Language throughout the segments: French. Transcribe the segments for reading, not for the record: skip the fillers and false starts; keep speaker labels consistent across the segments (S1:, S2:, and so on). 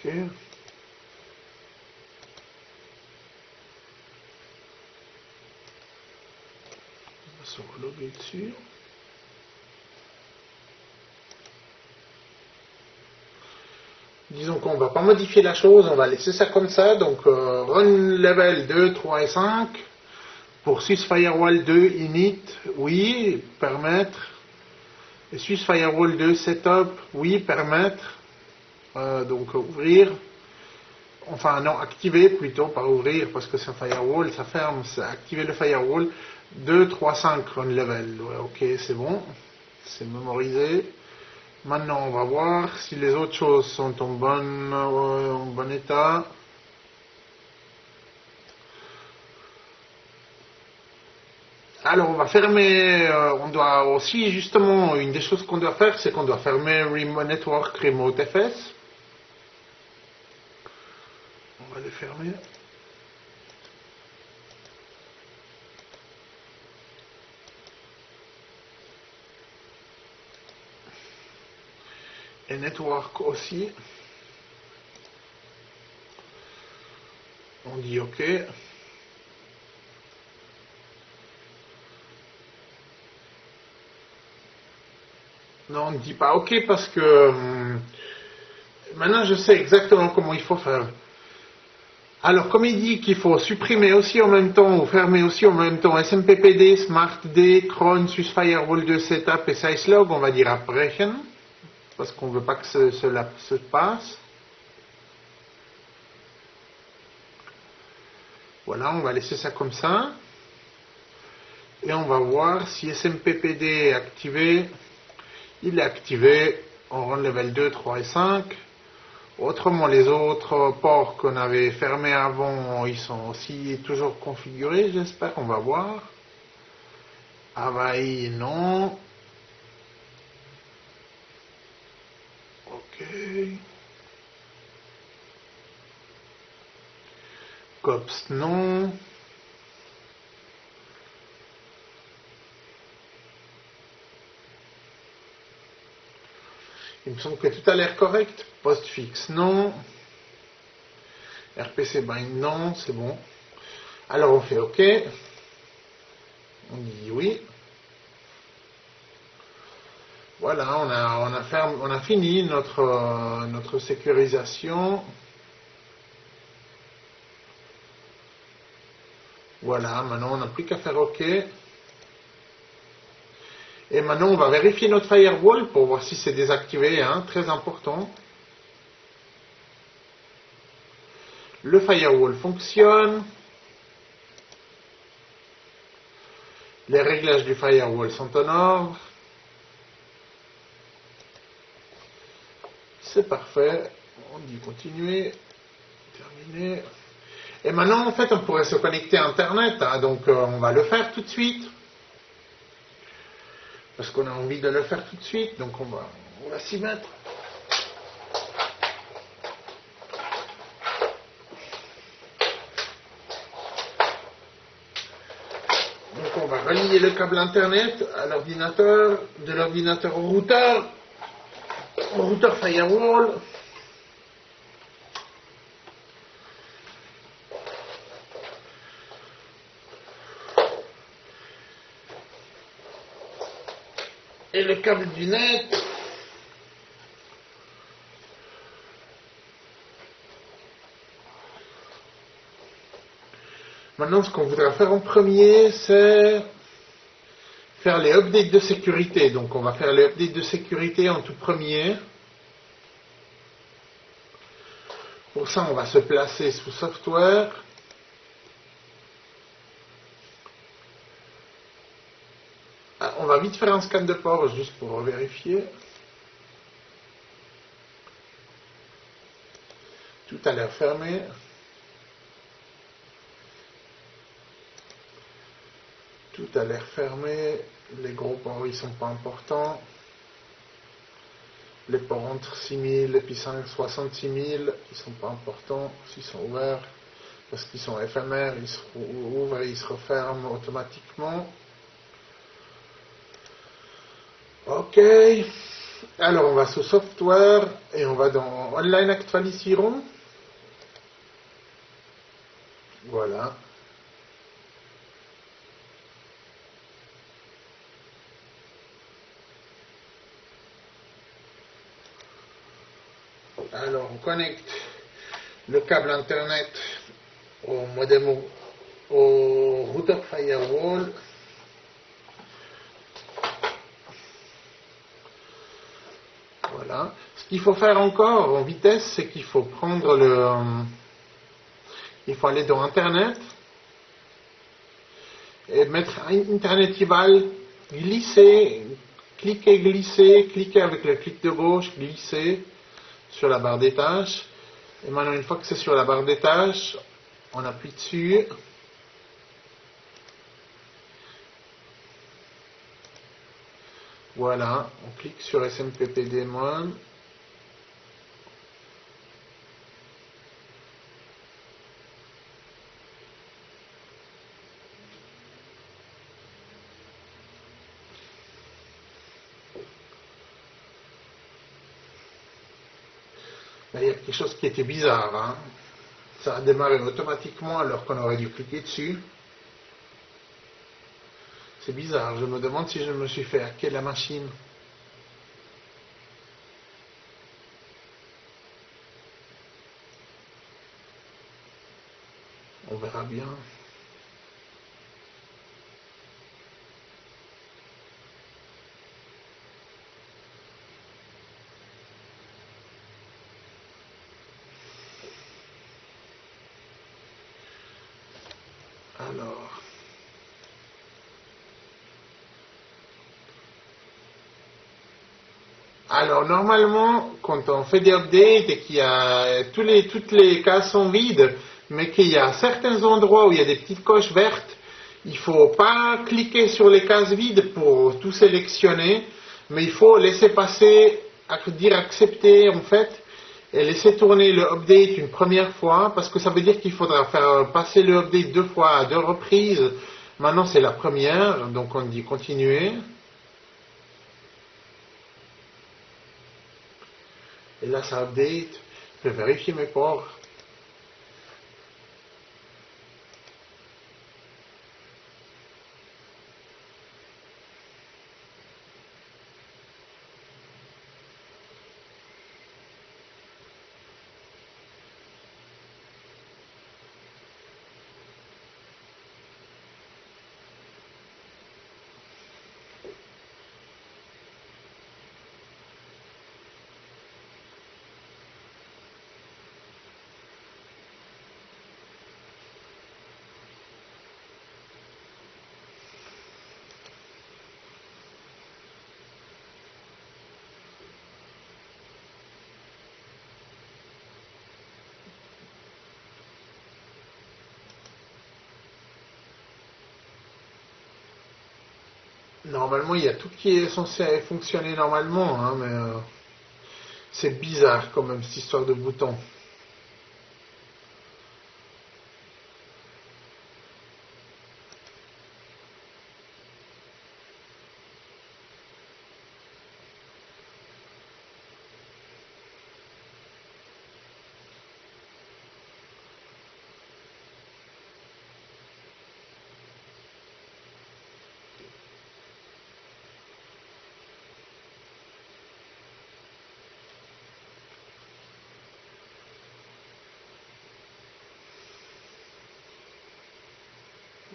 S1: Ok. On va se reloguer dessus. Disons qu'on va pas modifier la chose, on va laisser ça comme ça. Donc run level 2, 3 et 5. Pour SysFirewall 2 init, oui, permettre. Et SysFirewall 2 setup, oui, permettre. Donc ouvrir. Enfin non, activer plutôt, pas ouvrir parce que c'est un firewall, ça ferme, c'est activer le firewall. 2, 3, 5 run level. Ouais, ok, c'est bon. C'est mémorisé. Maintenant, on va voir si les autres choses sont en bon état. Alors, on va fermer. On doit aussi, justement, une des choses qu'on doit faire, c'est qu'on doit fermer Network Remote FS. On va les fermer. Et Network aussi. On dit OK. Non, on ne dit pas OK parce que maintenant je sais exactement comment il faut faire. Alors, comme il dit qu'il faut supprimer aussi en même temps ou fermer aussi en même temps SMPPD, SmartD, cron, SysFirewall 2 Setup et Syslog, on va dire abbrechen parce qu'on ne veut pas que cela se passe. Voilà, on va laisser ça comme ça. Et on va voir si SMPPD est activé. Il est activé. On run level 2, 3 et 5. Autrement, les autres ports qu'on avait fermés avant, ils sont aussi toujours configurés, j'espère. On va voir. Avaï, non. Ok. Cops, non. Il me semble que tout a l'air correct. Postfix, non. RPC bind, non. C'est bon. Alors on fait OK. On dit oui. Voilà, on a fini notre sécurisation. Voilà, maintenant on n'a plus qu'à faire OK. Et maintenant on va vérifier notre firewall pour voir si c'est désactivé, hein, très important. Le firewall fonctionne. Les réglages du firewall sont en ordre. C'est parfait. On dit continuer. Terminer. Et maintenant, en fait, on pourrait se connecter à Internet. Hein, donc, on va le faire tout de suite. Parce qu'on a envie de le faire tout de suite. Donc, on va s'y mettre. Donc, on va relier le câble Internet à l'ordinateur, de l'ordinateur au routeur firewall. Et le câble du net. Maintenant, ce qu'on voudra faire en premier, c'est faire les updates de sécurité. Donc, on va faire les updates de sécurité en tout premier. Pour ça, on va se placer sous software. On va vite faire un scan de port juste pour vérifier. Tout a l'air fermé. Tout a l'air fermé. Les gros ports, ils sont pas importants. Les ports entre 6000 et puis 66 000, ils sont pas importants s'ils sont ouverts. Parce qu'ils sont éphémères, ils se ouvrent et ils se referment automatiquement. Ok. Alors, on va sur Software et on va dans Online Aktualisierung. Voilà. Alors, on connecte le câble Internet au modem, au routeur Firewall. Voilà. Ce qu'il faut faire encore en vitesse, c'est qu'il faut prendre il faut aller dans Internet et mettre Internet Eval, glisser, cliquer avec le clic de gauche, glisser sur la barre des tâches. Et maintenant, une fois que c'est sur la barre des tâches, on appuie dessus. Voilà, on clique sur SMPP Daemon. Là, il y a quelque chose qui était bizarre, hein. Ça a démarré automatiquement alors qu'on aurait dû cliquer dessus. C'est bizarre, je me demande si je me suis fait hacker la machine. On verra bien. Alors normalement, quand on fait des updates et qu'il y a toutes les cases sont vides, mais qu'il y a certains endroits où il y a des petites coches vertes, il ne faut pas cliquer sur les cases vides pour tout sélectionner, mais il faut laisser passer, dire accepter en fait, et laisser tourner le update une première fois, parce que ça veut dire qu'il faudra faire passer le update 2 fois à 2 reprises. Maintenant c'est la première, donc on dit continuer. Et là, ça update. Je vais vérifier mes ports. Normalement, il y a tout qui est censé fonctionner normalement, hein, mais c'est bizarre quand même cette histoire de bouton.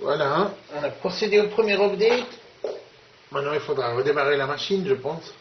S1: Voilà, on a procédé au premier update. Maintenant, il faudra redémarrer la machine, je pense.